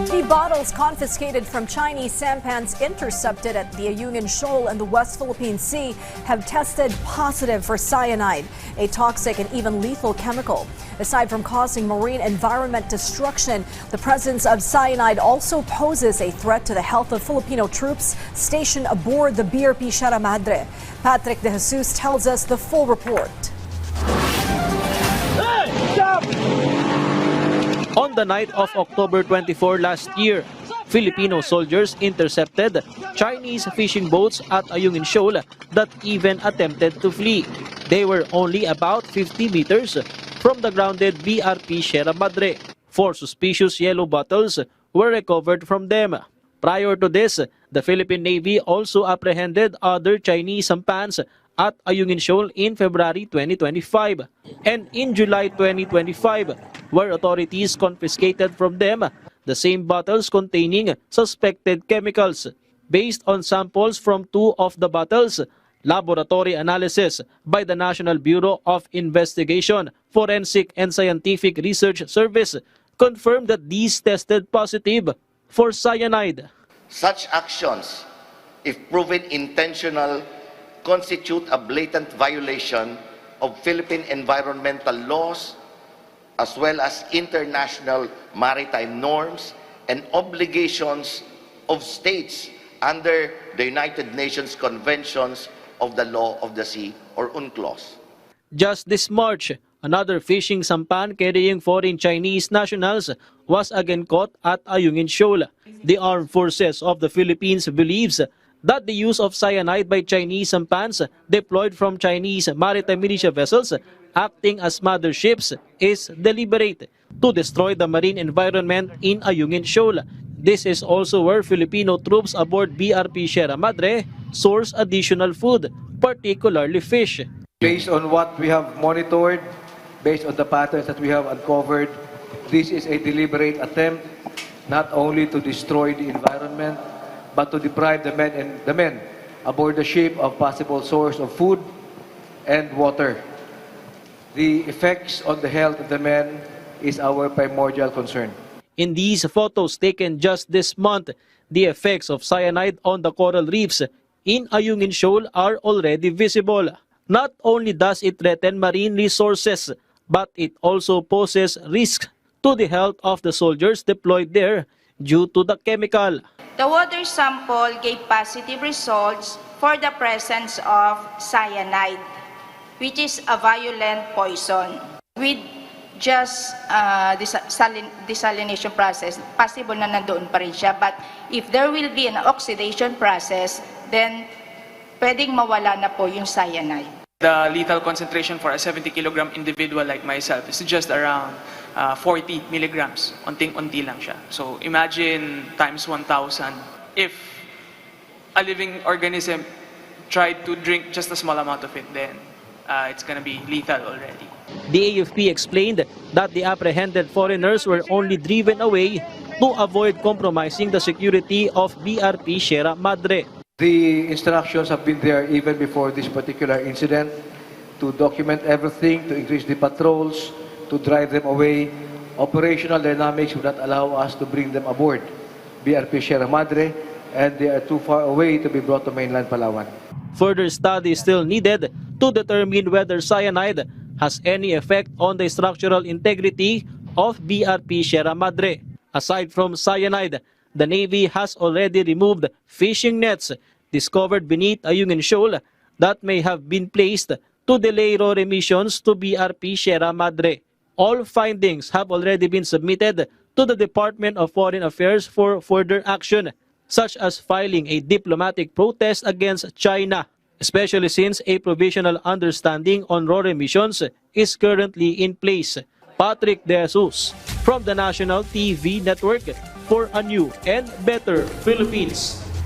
The bottles confiscated from Chinese sampans intercepted at the Ayungin Shoal in the West Philippine Sea have tested positive for cyanide, a toxic and even lethal chemical. Aside from causing marine environment destruction, the presence of cyanide also poses a threat to the health of Filipino troops stationed aboard the BRP Sierra Madre. Patrick De Jesus tells us the full report. On the night of October 24 last year, Filipino soldiers intercepted Chinese fishing boats at Ayungin Shoal that even attempted to flee. They were only about 50 meters from the grounded BRP Sierra Madre. 4 suspicious yellow bottles were recovered from them. Prior to this, the Philippine Navy also apprehended other Chinese sampans at Ayungin Shoal in February 2025 and in July 2025, where authorities confiscated from them the same bottles containing suspected chemicals. Based on samples from 2 of the bottles, laboratory analysis by the National Bureau of Investigation, Forensic and Scientific Research Service confirmed that these tested positive for cyanide. Such actions, if proven intentional, constitute a blatant violation of Philippine environmental laws as well as international maritime norms and obligations of states under the United Nations Conventions of the Law of the Sea, or UNCLOS. Just this March, another fishing sampan carrying foreign Chinese nationals was again caught at Ayungin Shoal. The Armed Forces of the Philippines believes that the use of cyanide by Chinese sampans deployed from Chinese maritime militia vessels acting as mother ships is deliberate to destroy the marine environment in Ayungin Shoal. This is also where Filipino troops aboard BRP Sierra Madre source additional food, particularly fish. Based on what we have monitored, based on the patterns that we have uncovered, this is a deliberate attempt not only to destroy the environment, but to deprive the men aboard the ship of possible source of food and water. The effects on the health of the men is our primordial concern. In these photos taken just this month, the effects of cyanide on the coral reefs in Ayungin Shoal are already visible. Not only does it threaten marine resources, but it also poses risk to the health of the soldiers deployed there due to the chemical. The water sample gave positive results for the presence of cyanide, which is a violent poison. With just desalination process, possible na nandoon pa rin siya. But if there will be an oxidation process, then pwedeng mawala na po yung cyanide. The lethal concentration for a 70-kilogram individual like myself is just around 40 milligrams. Unting-unti lang siya. So imagine times 1,000. If a living organism tried to drink just a small amount of it, then it's going to be lethal already. The AFP explained that the apprehended foreigners were only driven away to avoid compromising the security of BRP Sierra Madre. The instructions have been there even before this particular incident to document everything, to increase the patrols, to drive them away. Operational dynamics would not allow us to bring them aboard BRP Sierra Madre, and they are too far away to be brought to mainland Palawan. Further study is still needed to determine whether cyanide has any effect on the structural integrity of BRP Sierra Madre. Aside from cyanide, the Navy has already removed fishing nets discovered beneath Ayungin Shoal that may have been placed to delay raw emissions to BRP Sierra Madre. All findings have already been submitted to the Department of Foreign Affairs for further action, such as filing a diplomatic protest against China, especially since a provisional understanding on raw emissions is currently in place. Patrick De Jesus from the National TV Network for a new and better Philippines.